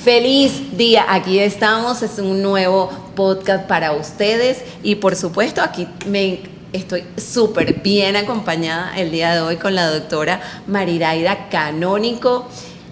Feliz día, aquí estamos, es un nuevo podcast para ustedes y por supuesto aquí estoy súper bien acompañada el día de hoy con la doctora Mariraida Canónico,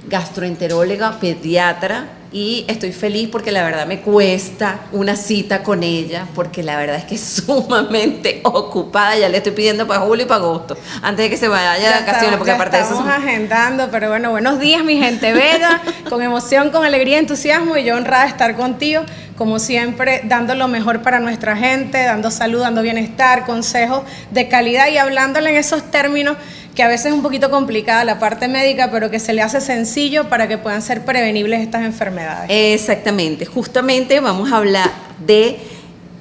gastroenteróloga, pediatra, y estoy feliz porque la verdad me cuesta una cita con ella porque la verdad es que es sumamente ocupada. Ya le estoy pidiendo para julio y para agosto antes de que se vaya de vacaciones, porque aparte de eso estamos agendando, pero bueno, buenos días mi gente bella, con emoción, con alegría, entusiasmo, y yo honrada de estar contigo, como siempre, dando lo mejor para nuestra gente, dando salud, dando bienestar, consejos de calidad y hablándole en esos términos que a veces es un poquito complicada la parte médica, pero que se le hace sencillo para que puedan ser prevenibles estas enfermedades. Exactamente, justamente vamos a hablar de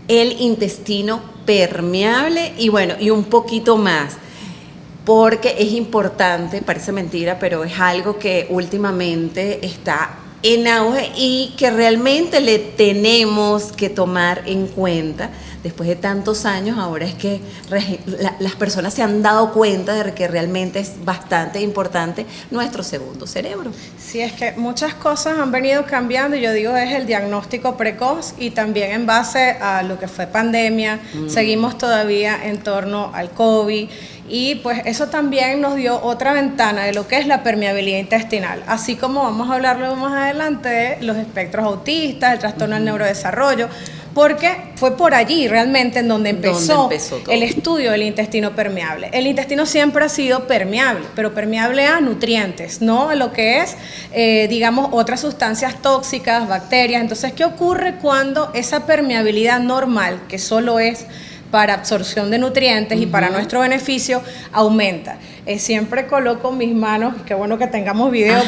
el intestino permeable y bueno, y un poquito más, porque es importante, parece mentira, pero es algo que últimamente está en auge y que realmente le tenemos que tomar en cuenta. Después de tantos años, ahora es que las personas se han dado cuenta de que realmente es bastante importante nuestro segundo cerebro. Sí, es que muchas cosas han venido cambiando, y yo digo es el diagnóstico precoz y también en base a lo que fue pandemia, seguimos todavía en torno al COVID, y pues eso también nos dio otra ventana de lo que es la permeabilidad intestinal, así como vamos a hablar luego más adelante de los espectros autistas, el trastorno del neurodesarrollo, porque fue por allí realmente en donde empezó el estudio del intestino permeable. El intestino siempre ha sido permeable, pero permeable a nutrientes, no a lo que es, digamos, otras sustancias tóxicas, bacterias. Entonces, ¿qué ocurre cuando esa permeabilidad normal, que solo es para absorción de nutrientes y para nuestro beneficio, aumenta? Siempre coloco mis manos, qué bueno que tengamos video,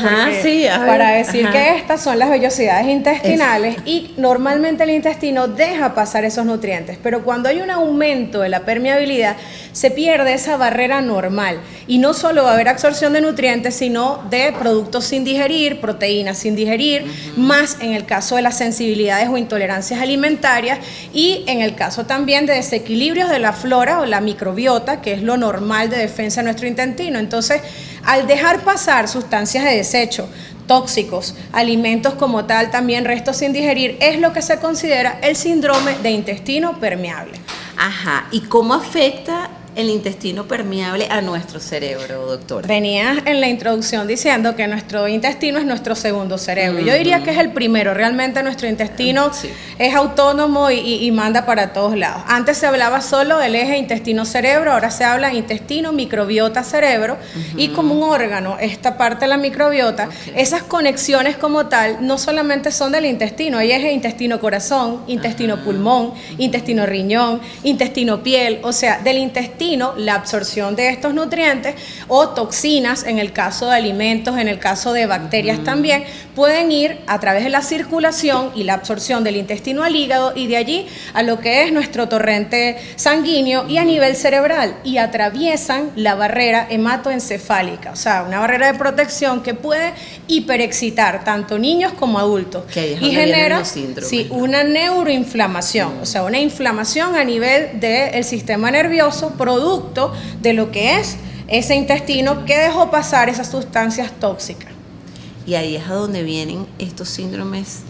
para decir que estas son las vellosidades intestinales. Y normalmente el intestino deja pasar esos nutrientes, pero cuando hay un aumento de la permeabilidad se pierde esa barrera normal, y no solo va a haber absorción de nutrientes, sino de productos sin digerir, proteínas sin digerir, más en el caso de las sensibilidades o intolerancias alimentarias, y en el caso también de desequilibrios de la flora o la microbiota, que es lo normal de defensa de nuestro intestino. Entonces, al dejar pasar sustancias de desecho, tóxicos, alimentos como tal, también restos sin digerir, es lo que se considera el síndrome de intestino permeable. Ajá, ¿y cómo afecta el intestino permeable a nuestro cerebro, doctora? Venías en la introducción diciendo que nuestro intestino es nuestro segundo cerebro. Yo diría que es el primero. Realmente nuestro intestino es autónomo y manda para todos lados. Antes se hablaba solo del eje intestino-cerebro, ahora se habla intestino, microbiota, cerebro, y como un órgano, esta parte de la microbiota, esas conexiones como tal, no solamente son del intestino, hay eje intestino-corazón, intestino-pulmón, intestino-riñón, intestino-piel, o sea, del intestino, la absorción de estos nutrientes o toxinas, en el caso de alimentos, en el caso de bacterias también, pueden ir a través de la circulación y la absorción del intestino al hígado, y de allí a lo que es nuestro torrente sanguíneo y a nivel cerebral, y atraviesan la barrera hematoencefálica, o sea, una barrera de protección que puede hiperexcitar tanto niños como adultos, y genera una neuroinflamación, o sea, una inflamación a nivel del sistema nervioso, producto de lo que es ese intestino que dejó pasar esas sustancias tóxicas. Y ahí es a donde vienen estos síndromes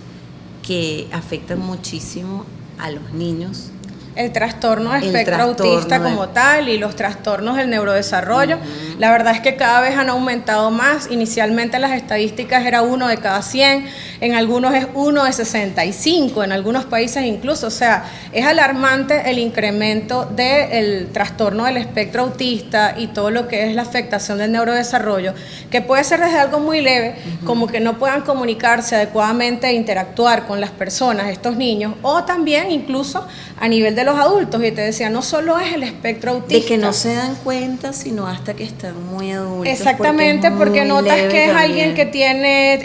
que afectan muchísimo a los niños. El trastorno de espectro autista como tal, y los trastornos del neurodesarrollo. La verdad es que cada vez han aumentado más. Inicialmente las estadísticas era 1 de cada 100, en algunos es 1 de 65, en algunos países incluso. O sea, es alarmante el incremento del trastorno del espectro autista y todo lo que es la afectación del neurodesarrollo, que puede ser desde algo muy leve, como que no puedan comunicarse adecuadamente e interactuar con las personas, estos niños, o también incluso a nivel de los adultos. Y te decía, no solo es el espectro autista. De que no se dan cuenta, sino hasta que están muy adultos. Exactamente, porque notas que es alguien que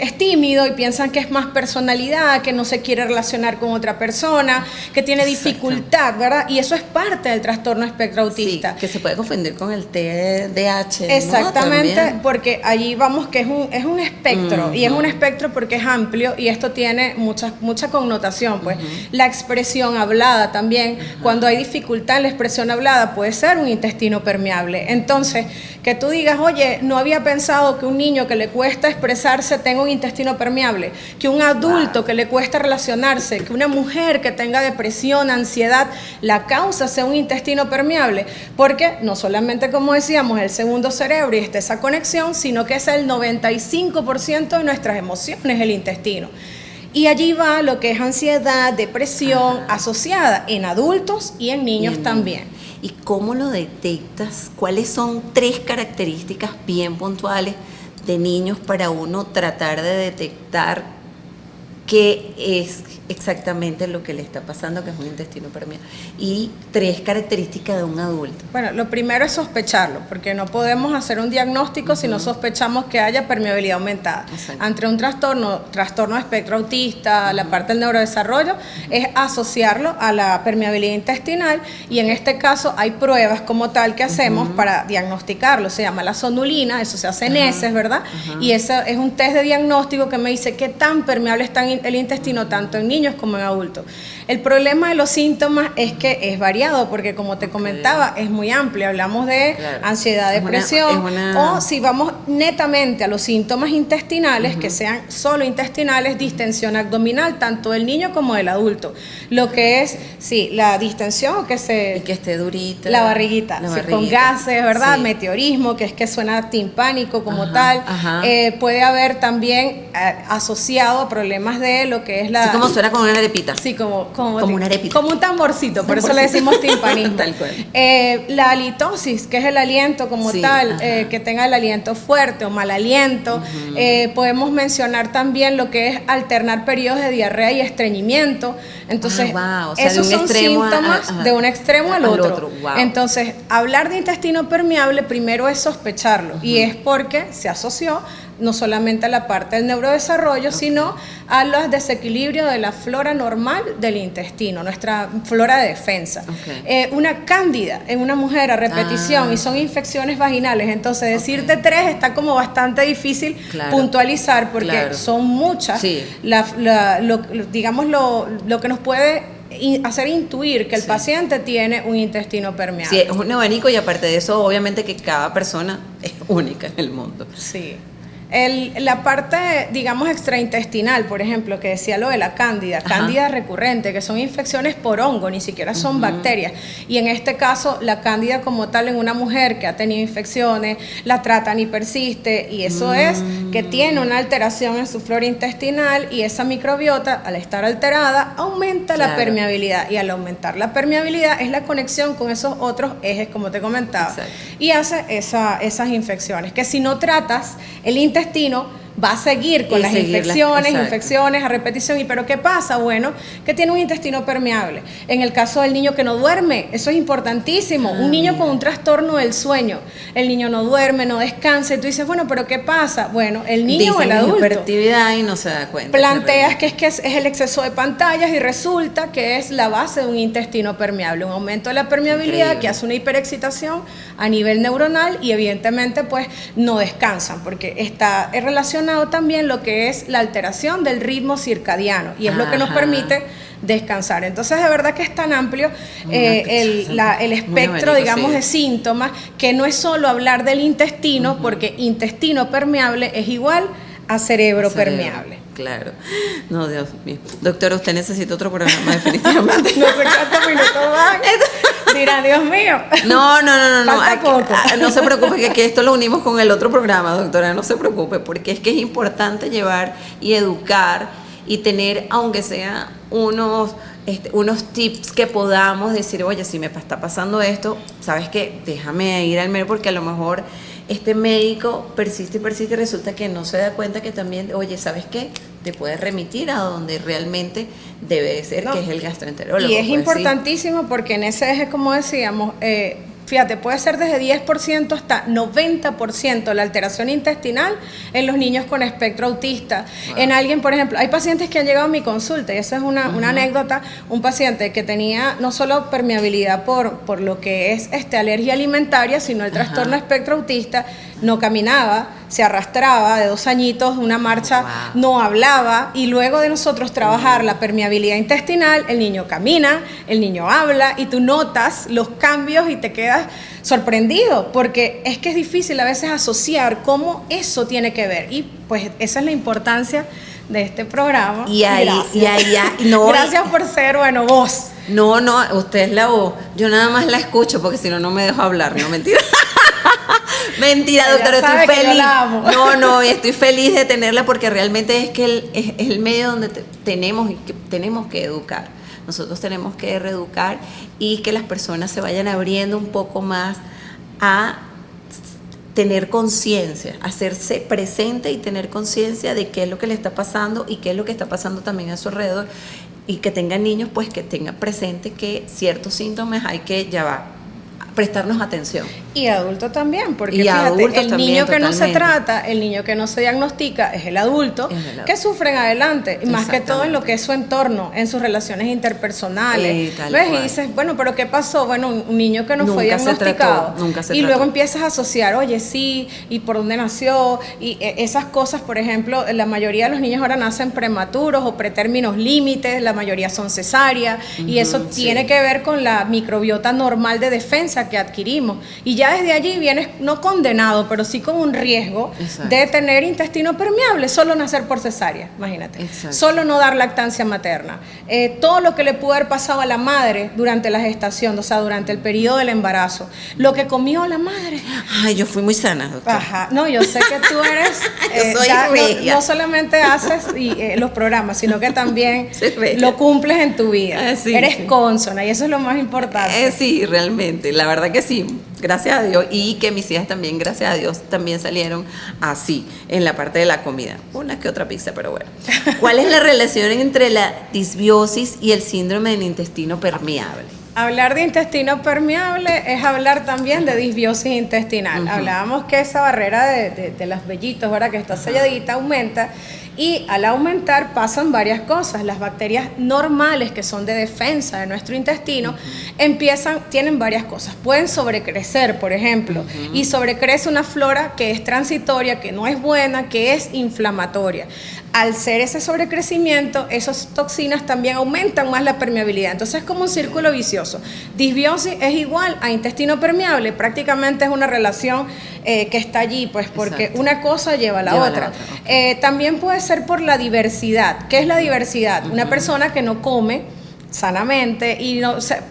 es tímido y piensan que es más personalidad, que no se quiere relacionar con otra persona, que tiene dificultad, ¿verdad? Y eso es parte del trastorno espectro autista. Sí, que se puede confundir con el TDAH, ¿no? Exactamente, También. porque allí vamos que es un espectro, y es un espectro porque es amplio, y esto tiene mucha connotación, pues. La expresión hablada también, cuando hay dificultad en la expresión hablada, puede ser un intestino permeable. Entonces, Que tú digas, oye, no había pensado que un niño que le cuesta expresarse tenga un intestino permeable, que un adulto que le cuesta relacionarse, que una mujer que tenga depresión, ansiedad, la causa sea un intestino permeable, porque no solamente, como decíamos, el segundo cerebro y está esa conexión, sino que es el 95% de nuestras emociones, el intestino. Y allí va lo que es ansiedad, depresión, asociada en adultos y en niños también. ¿Y cómo lo detectas? ¿Cuáles son 3 características bien puntuales de niños para uno tratar de detectar qué es exactamente lo que le está pasando, que es un intestino permeable? Y 3 características de un adulto. Bueno, lo primero es sospecharlo, porque no podemos hacer un diagnóstico si no sospechamos que haya permeabilidad aumentada. Exacto. Ante un trastorno de espectro autista, la parte del neurodesarrollo, es asociarlo a la permeabilidad intestinal, y en este caso hay pruebas como tal que hacemos para diagnosticarlo. Se llama la sonulina, eso se hace en heces, ¿verdad? Y eso es un test de diagnóstico que me dice qué tan permeable está el intestino, tanto en niños como en adultos. El problema de los síntomas es que es variado, porque como te comentaba, es muy amplio. Hablamos de ansiedad, depresión, o si vamos netamente a los síntomas intestinales, que sean solo intestinales, distensión abdominal, tanto del niño como del adulto. Lo que es, sí, la distensión, que Y que esté durita. la barriguita, La sí, barriguita. con gases, ¿verdad? Sí. Meteorismo, que es que suena timpánico como tal. Puede haber también asociado a problemas de lo que es la... Así como suena con una arepita. Sí, como una arepita. Como un tamborcito, por eso le decimos timpanismo. Tal cual. La halitosis, que es el aliento como tal, que tenga el aliento fuerte o mal aliento. Podemos mencionar también lo que es alternar periodos de diarrea y estreñimiento. Entonces, O sea, esos de un son extremo síntomas de un extremo al otro. Wow. Entonces, hablar de intestino permeable primero es sospecharlo, y es porque se asoció no solamente a la parte del neurodesarrollo, sino a los desequilibrios de la flora normal del intestino, nuestra flora de defensa. Una cándida en una mujer a repetición, y son infecciones vaginales, entonces decirte 3 está como bastante difícil puntualizar, porque son muchas, digamos lo que nos puede hacer intuir que el paciente tiene un intestino permeable. Sí, es un abanico, y aparte de eso, obviamente que cada persona es única en el mundo. Sí. La parte, digamos, extraintestinal, por ejemplo, que decía lo de la cándida, cándida recurrente, que son infecciones por hongo, ni siquiera son bacterias. Y en este caso, la cándida como tal en una mujer que ha tenido infecciones, la tratan y persiste, y eso es que tiene una alteración en su flora intestinal, y esa microbiota, al estar alterada, aumenta la permeabilidad. Y al aumentar la permeabilidad es la conexión con esos otros ejes, como te comentaba. Y hace esas infecciones, que si no tratas el intestino, va a seguir con las infecciones a repetición. ¿Pero qué pasa? Bueno, que tiene un intestino permeable. En el caso del niño que no duerme, eso es importantísimo. Un niño con un trastorno del sueño, el niño no duerme, no descansa, y tú dices, bueno, ¿pero qué pasa? Bueno, el niño o el adulto. Hiperactividad y no se da cuenta. Planteas que es el exceso de pantallas, y resulta que es la base de un intestino permeable, un aumento de la permeabilidad que hace una hiperexcitación a nivel neuronal, y evidentemente pues no descansan, porque está relacionado también lo que es la alteración del ritmo circadiano, y es lo que nos permite descansar. Entonces, de verdad que es tan amplio el espectro, digamos, de síntomas, que no es solo hablar del intestino, porque intestino permeable es igual a cerebro permeable. Claro. No, Dios mío. Doctora, usted necesita otro programa, definitivamente. No sé cuántos minutos van. Dirá, Dios mío. No. Falta poco. No se preocupe, que esto lo unimos con el otro programa, doctora. No se preocupe, porque es que es importante llevar y educar y tener, aunque sea unos tips que podamos decir, oye, si me está pasando esto, ¿sabes qué? Déjame ir al médico, porque a lo mejor este médico persiste y resulta que no se da cuenta que también, oye, ¿sabes qué? Te puede remitir a donde realmente debe ser, que es el gastroenterólogo. Y es importantísimo, porque en ese eje, como decíamos, fíjate, puede ser desde 10% hasta 90% la alteración intestinal en los niños con espectro autista. En alguien, por ejemplo, hay pacientes que han llegado a mi consulta, y esa es una anécdota, un paciente que tenía no solo permeabilidad por lo que es alergia alimentaria, sino el trastorno espectro autista, no caminaba, se arrastraba de 2 añitos, una marcha, no hablaba, y luego de nosotros trabajar la permeabilidad intestinal, el niño camina, el niño habla, y tú notas los cambios y te quedas quedas sorprendido, porque es que es difícil a veces asociar cómo eso tiene que ver. Y pues esa es la importancia de este programa. Y ahí, no, gracias por ser, bueno, voz. No, usted es la voz. Yo nada más la escucho porque si no, no me dejo hablar. No, mentira. Mentira, doctora, estoy feliz. No, estoy feliz de tenerla porque realmente es que es el medio donde tenemos que educar. Nosotros tenemos que reeducar y que las personas se vayan abriendo un poco más a tener conciencia, hacerse presente y tener conciencia de qué es lo que le está pasando y qué es lo que está pasando también a su alrededor, y que tengan niños, pues que tengan presente que ciertos síntomas hay que prestarnos atención. Y adulto también, porque y fíjate, el también, niño que totalmente. no se trata, el niño que no se diagnostica, es el adulto que sufre en adelante, y más que todo en lo que es su entorno, en sus relaciones interpersonales. ¿Ves? Y dices, bueno, pero ¿qué pasó? Bueno, un niño que no fue diagnosticado. Nunca se y trató. Luego empiezas a asociar, oye, sí, y por dónde nació, y esas cosas, por ejemplo, la mayoría de los niños ahora nacen prematuros o pretérminos límites, la mayoría son cesáreas, y eso tiene que ver con la microbiota normal de defensa que adquirimos. Y ya desde allí vienes no condenado, pero sí con un riesgo de tener intestino permeable, solo nacer por cesárea, imagínate. Solo no dar lactancia materna. Todo lo que le pudo haber pasado a la madre durante la gestación, o sea, durante el periodo del embarazo. Lo que comió la madre. Ay, yo fui muy sana, doctora. Ajá. No, yo sé que tú eres... yo soy no solamente haces los programas, sino que también lo cumples en tu vida. Eres consona, y eso es lo más importante. Sí, realmente, la verdad que sí. Gracias a Dios, y que mis hijas también, gracias a Dios, también salieron así en la parte de la comida. Una que otra pizza, pero bueno. ¿Cuál es la relación entre la disbiosis y el síndrome del intestino permeable? Hablar de intestino permeable es hablar también de disbiosis intestinal. Hablábamos que esa barrera de los vellitos, ¿verdad?, que está selladita, aumenta. Y al aumentar pasan varias cosas. Las bacterias normales, que son de defensa de nuestro intestino, tienen varias cosas. Pueden sobrecrecer, por ejemplo, y sobrecrece una flora que es transitoria, que no es buena, que es inflamatoria. Al ser ese sobrecrecimiento, esas toxinas también aumentan más la permeabilidad. Entonces es como un círculo vicioso. Disbiosis es igual a intestino permeable. Prácticamente es una relación que está allí, pues porque una cosa lleva a la otra. También puede ser por la diversidad. ¿Qué es la diversidad? Una persona que no come sanamente y,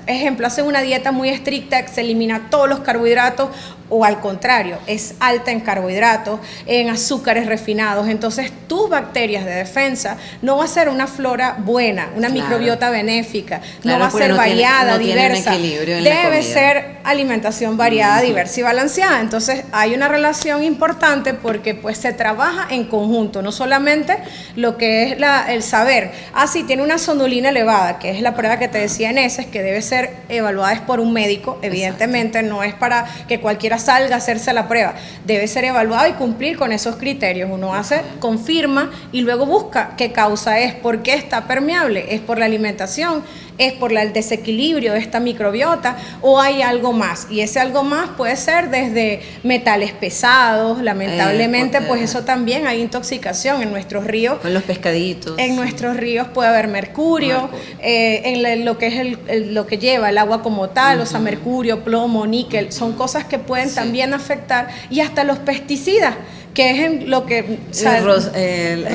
ejemplo, hace una dieta muy estricta, se elimina todos los carbohidratos, o al contrario, es alta en carbohidratos, en azúcares refinados. Entonces tus bacterias de defensa no va a ser una flora buena, una microbiota benéfica, no va a ser variada, diversa. Debe ser alimentación variada, diversa y balanceada. Entonces hay una relación importante porque pues se trabaja en conjunto, no solamente lo que es el saber. Sí, tiene una sonulina elevada, que es la prueba que te decía en heces, que debe ser evaluada por un médico, evidentemente. No es para que cualquiera salga a hacerse la prueba, debe ser evaluado y cumplir con esos criterios. Uno confirma y luego busca qué causa es, por qué está permeable, es por la alimentación, es por el desequilibrio de esta microbiota, o hay algo más, y ese algo más puede ser desde metales pesados, lamentablemente pues eso también hay intoxicación en nuestros ríos, con los pescaditos, en nuestros ríos puede haber mercurio. En lo que es lo que lleva el agua como tal, o sea, mercurio, plomo, níquel, son cosas que pueden también afectar, y hasta los pesticidas, que es en lo que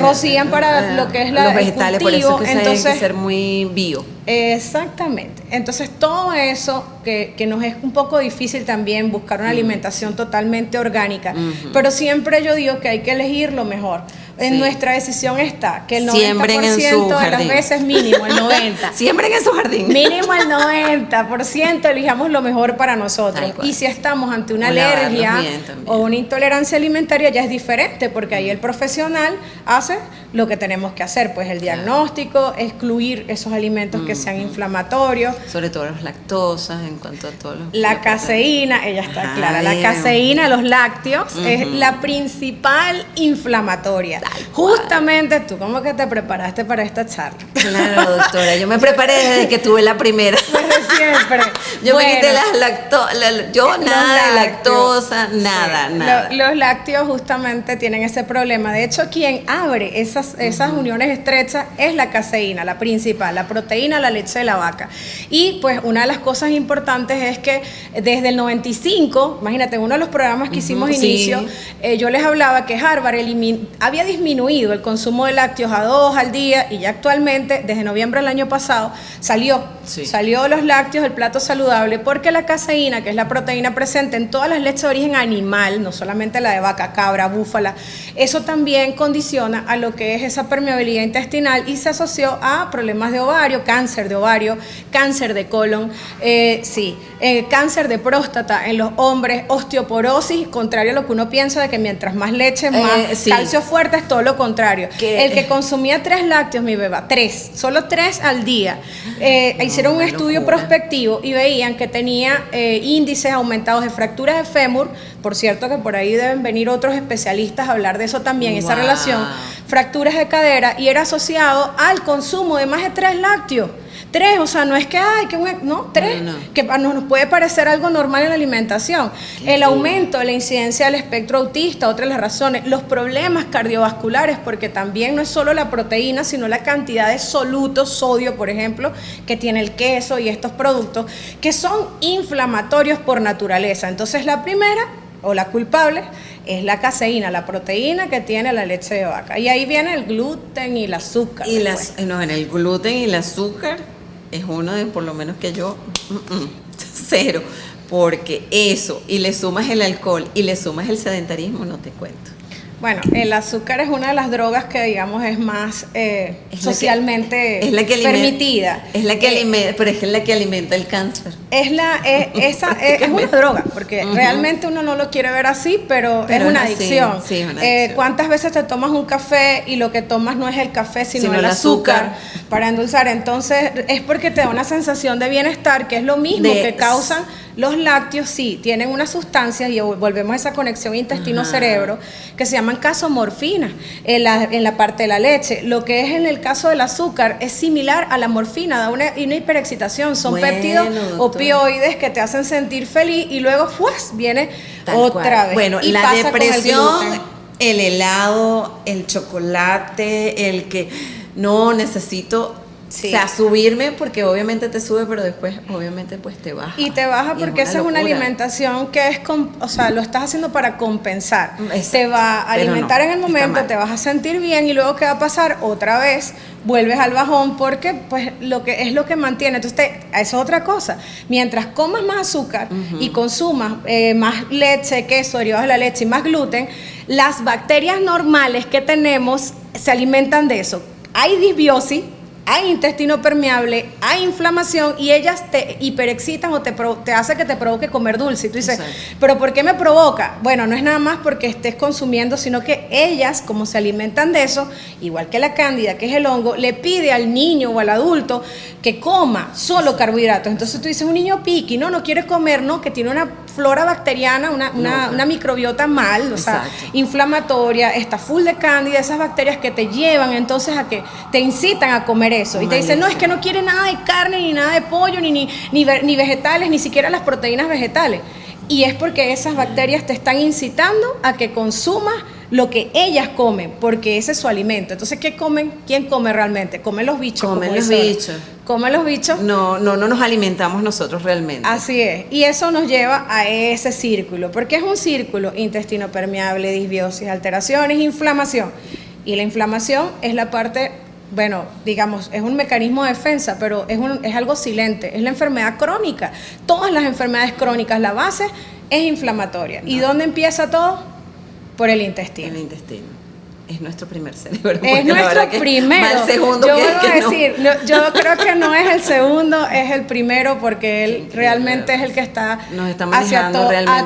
rocían para lo que es los vegetales, cultivo. por eso es que hay que ser muy bio. Exactamente. Entonces todo eso que nos es un poco difícil también buscar una alimentación totalmente orgánica, pero siempre yo digo que hay que elegir lo mejor. En nuestra decisión está que el 90% de las veces, mínimo el 90%. Siembren en su jardín. Mínimo el 90%, elijamos lo mejor para nosotros. Y si estamos ante una alergia o una intolerancia alimentaria, ya es diferente, porque ahí el profesional hace lo que tenemos que hacer, pues el diagnóstico, excluir esos alimentos que sean inflamatorios. Sobre todo las lactosas, en cuanto a todos los... La caseína, ella está clara, la caseína, los lácteos, es la principal inflamatoria. Justamente tú, ¿cómo que te preparaste para esta charla? Claro, doctora, yo me preparé desde que tuve la primera. Desde siempre. Yo me quité las nada de lactosa, nada. Los lácteos justamente tienen ese problema. De hecho, quien abre esa esas uniones estrechas es la caseína, la principal, la proteína, la leche de la vaca. Y pues una de las cosas importantes es que desde el 95, imagínate, uno de los programas que hicimos inicio, yo les hablaba que Harvard había disminuido el consumo de lácteos a 2 al día, y ya actualmente, desde noviembre del año pasado, salió los lácteos, el plato saludable, porque la caseína, que es la proteína presente en todas las leches de origen animal, no solamente la de vaca, cabra, búfala, eso también condiciona a lo que es esa permeabilidad intestinal y se asoció a problemas de ovario, cáncer de colon, cáncer de próstata en los hombres, osteoporosis, contrario a lo que uno piensa de que mientras más leche, más calcio fuerte, es todo lo contrario. El que consumía 3 lácteos, mi beba, solo 3 al día, hicieron un estudio prospectivo y veían que tenía índices aumentados de fracturas de fémur. Por cierto que por ahí deben venir otros especialistas a hablar de eso también, esa relación, fracturas de cadera, y era asociado al consumo de más de 3 lácteos. 3, o sea, no es que, no, 3, que nos puede parecer algo normal en la alimentación. El aumento de la incidencia del espectro autista, otra de las razones, los problemas cardiovasculares, porque también no es solo la proteína, sino la cantidad de solutos, sodio, por ejemplo, que tiene el queso y estos productos, que son inflamatorios por naturaleza. Entonces, la primera, o la culpable, es la caseína, la proteína que tiene la leche de vaca. Y ahí viene el gluten y el azúcar. En el gluten y el azúcar es uno de, por lo menos que yo, cero, porque eso, y le sumas el alcohol, y le sumas el sedentarismo, no te cuento. Bueno, el azúcar es una de las drogas que, digamos, es más socialmente permitida. Es la que alimenta, pero es la que alimenta el cáncer. Es una droga, porque realmente uno no lo quiere ver así, pero es una adicción. Sí, es una adicción. ¿Cuántas veces te tomas un café y lo que tomas no es el café, sino el azúcar para endulzar? Entonces, es porque te da una sensación de bienestar, que es lo mismo que causan los lácteos. Sí, tienen unas sustancias, y volvemos a esa conexión intestino-cerebro, que se llaman casomorfina en la parte de la leche. Lo que es en el caso del azúcar es similar a la morfina, da una hiperexcitación, son péptidos opioides que te hacen sentir feliz, y luego viene otra vez. Bueno, la depresión, el helado, el chocolate, el que no necesito... O sea, subirme, porque obviamente te sube, pero después obviamente pues te baja. Y te baja porque esa es una alimentación que es, lo estás haciendo para compensar. Exacto. Te va a alimentar en el momento, te vas a sentir bien, y luego ¿qué va a pasar? Otra vez vuelves al bajón, porque pues lo que mantiene. Entonces, eso es otra cosa. Mientras comas más azúcar y consumas más leche, queso, derivados de la leche y más gluten, las bacterias normales que tenemos se alimentan de eso. Hay disbiosis, hay intestino permeable, hay inflamación, y ellas te hiperexcitan o te hace que te provoque comer dulce. Y tú dices, ¿pero por qué me provoca? Bueno, no es nada más porque estés consumiendo, sino que ellas, como se alimentan de eso, igual que la cándida, que es el hongo, le pide al niño o al adulto que coma solo carbohidratos. Entonces tú dices, un niño piqui, no quiere comer, que tiene una flora bacteriana, una microbiota mal, o sea, inflamatoria, está full de cándida, esas bacterias que te llevan entonces a que te incitan a comer eso. Y te dicen, no, es que no quiere nada de carne, ni nada de pollo, ni vegetales, ni siquiera las proteínas vegetales. Y es porque esas bacterias te están incitando a que consumas lo que ellas comen, porque ese es su alimento. Entonces, ¿qué comen? ¿Quién come realmente? Comen los bichos. Comen los bichos. ¿Comen los bichos? No nos alimentamos nosotros realmente. Así es. Y eso nos lleva a ese círculo, porque es un círculo: intestino permeable, disbiosis, alteraciones, inflamación. Y la inflamación es la parte... Bueno, digamos, es un mecanismo de defensa, pero es algo silente, es la enfermedad crónica. Todas las enfermedades crónicas, la base es inflamatoria. ¿Y dónde empieza todo? Por el intestino. El intestino. Es nuestro primer cerebro. Es nuestro primero. El segundo, yo vuelvo a decir, yo creo que no es el segundo, es el primero, porque él realmente es el que está hacia a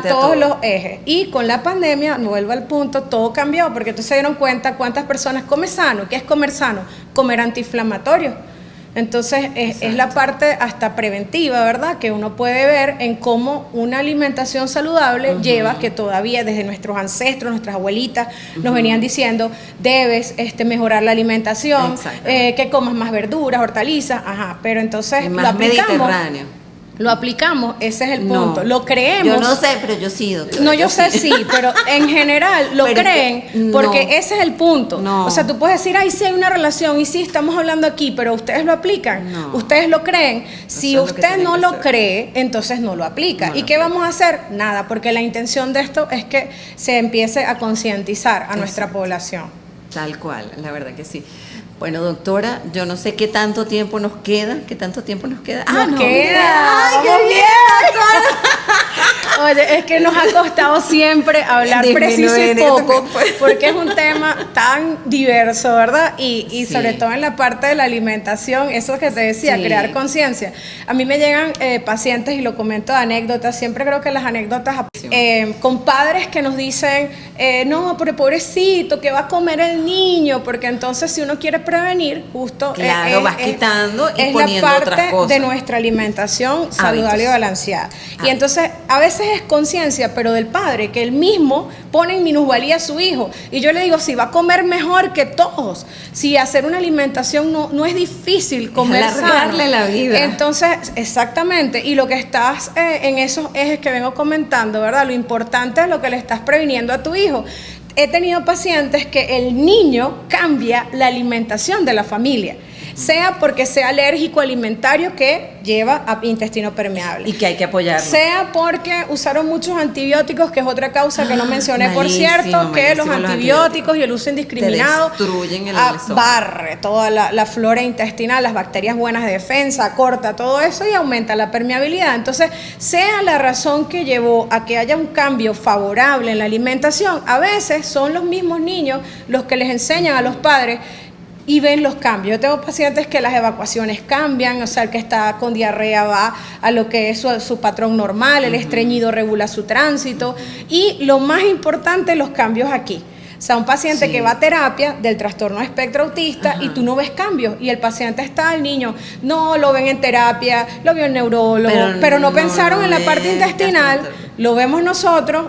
todos los ejes. Y con la pandemia, vuelvo al punto, todo cambió, porque entonces se dieron cuenta cuántas personas comen sano. ¿Qué es comer sano? Comer antiinflamatorio. Entonces es la parte hasta preventiva, ¿verdad? Que uno puede ver en cómo una alimentación saludable lleva, que todavía desde nuestros ancestros, nuestras abuelitas nos venían diciendo, debes mejorar la alimentación, que comas más verduras, hortalizas, pero entonces más lo aplicamos. Mediterráneo. lo aplicamos, ese es el punto. No. Lo creemos. Yo no sé, pero yo sí, doctora. No, yo sé sí, pero en general lo Pero creen no. porque ese es el punto. No. O sea, tú puedes decir, ay, sí hay una relación y sí estamos hablando aquí, pero ustedes lo aplican, No. ustedes lo creen. Si Eso es lo que usted tiene no que lo ser. cree, entonces no lo aplica. No ¿Y lo qué aplica. vamos a hacer? Nada, porque la intención de esto es que se empiece a concientizar a nuestra Exacto. población. Tal cual, la verdad que sí. Bueno, doctora, yo no sé qué tanto tiempo nos queda. ¿Qué tanto tiempo nos queda? Nos no, queda. ¡Ay, qué Vamos bien! Oye, es que nos ha costado siempre hablar preciso y Disminuir poco, también, pues. porque es un tema tan diverso, ¿verdad? Y Sí. sobre todo en la parte de la alimentación, eso que te decía, Sí. crear conciencia. A mí me llegan pacientes, y lo comento de anécdotas, siempre creo que las anécdotas, con padres que nos dicen, no, pero pobrecito, ¿qué va a comer el niño? Porque entonces si uno quiere prevenir, justo Claro, vas quitando y es poniendo la parte otras cosas. de nuestra alimentación saludable y Hábitos. balanceada. Y Hábitos. entonces a veces es conciencia, pero del padre, que él mismo pone en minusvalía a su hijo. Y yo le digo, si va a comer mejor que todos, si hacer una alimentación no es difícil comer alargarle sano. la vida. Entonces, exactamente, y lo que estás en esos ejes que vengo comentando, ¿verdad? Lo importante es lo que le estás previniendo a tu hijo. He tenido pacientes que el niño cambia la alimentación de la familia, sea porque sea alérgico alimentario que lleva a intestino permeable, Y que hay que apoyarlo. sea porque usaron muchos antibióticos, que es otra causa que no mencioné, por malísimo, cierto, que los malísimo los antibióticos y el uso indiscriminado Te destruyen el estómago. barre toda la flora intestinal, las bacterias buenas de defensa, corta todo eso y aumenta la permeabilidad. Entonces, sea la razón que llevó a que haya un cambio favorable en la alimentación, a veces son los mismos niños los que les enseñan a los padres y ven los cambios. Yo tengo pacientes que las evacuaciones cambian, o sea, el que está con diarrea va a lo que es su patrón normal, el estreñido regula su tránsito, y lo más importante, los cambios aquí. O sea, un paciente Sí. que va a terapia del trastorno de espectro autista Ajá. y tú no ves cambios, y el paciente está, el niño, no, lo ven en terapia, lo vio el neurólogo, pero no pensaron en la parte intestinal, lo vemos nosotros,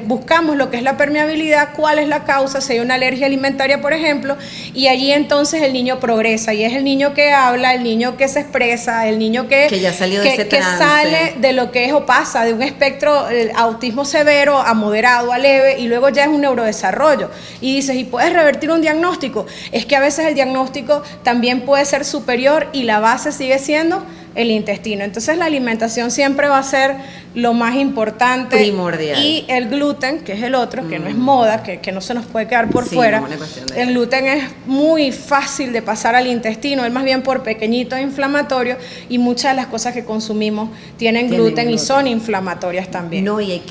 buscamos lo que es la permeabilidad, cuál es la causa, si hay una alergia alimentaria, por ejemplo, y allí entonces el niño progresa, y es el niño que habla, el niño que se expresa, el niño que ya salió de ese que trance. sale de lo que es o pasa de un espectro autismo severo a moderado, a leve, y luego ya es un neurodesarrollo. Y dices, ¿y puedes revertir un diagnóstico? Es que a veces el diagnóstico también puede ser superior y la base sigue siendo el intestino. Entonces la alimentación siempre va a ser lo más importante. Primordial. Y el gluten, que es el otro, que no es moda, que no se nos puede quedar por Sí, fuera. no, una cuestión de- El gluten es muy fácil de pasar al intestino, es más bien por pequeñito e inflamatorio, y muchas de las cosas que consumimos tienen gluten y gluten. son inflamatorias también. No, y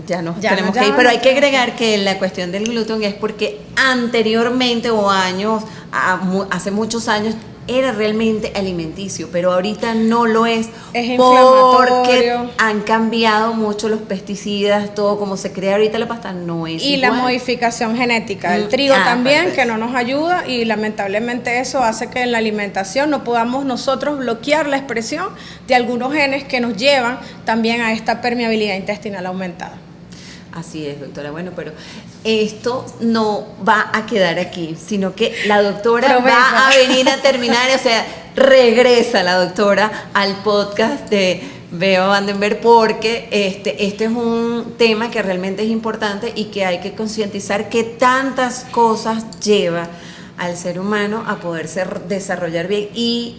ya nos Ya tenemos no, que ir, ya pero no. hay que agregar que la cuestión del gluten es porque anteriormente o años, hace muchos años, era realmente alimenticio, pero ahorita no lo es. Es porque inflamatorio. han cambiado mucho los pesticidas, todo como se crea ahorita la pasta no es Y la igual. modificación genética del trigo también, perfecto. que no nos ayuda, y lamentablemente eso hace que en la alimentación no podamos nosotros bloquear la expresión de algunos genes que nos llevan también a esta permeabilidad intestinal aumentada. Así es, doctora. Bueno, pero esto no va a quedar aquí, sino que la doctora Promesa. va a venir a terminar, o sea, regresa la doctora al podcast de Beba Vandenberg, porque este es un tema que realmente es importante y que hay que concientizar que tantas cosas lleva al ser humano a poderse desarrollar bien y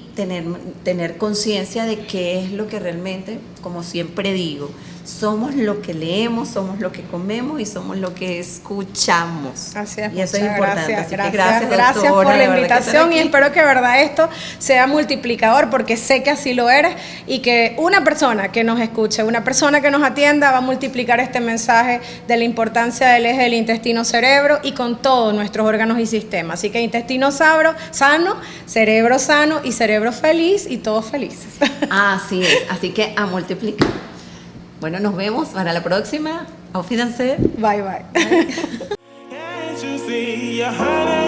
tener conciencia de qué es lo que realmente, como siempre digo, somos lo que leemos, somos lo que comemos y somos lo que escuchamos. Así es, y eso es muchas importante. gracias, Así que gracias doctora, por la de verdad que invitación, estar y aquí. espero que de verdad esto sea multiplicador, porque sé que así lo eres, y que una persona que nos escuche, una persona que nos atienda va a multiplicar este mensaje de la importancia del eje del intestino-cerebro y con todos nuestros órganos y sistemas. Así que intestino sano, cerebro sano y cerebro feliz, y todos felices. Así es, así que a multiplicar. Bueno, nos vemos para la próxima. Auf Wiedersehen. Bye, bye. Can't you see you're hurting?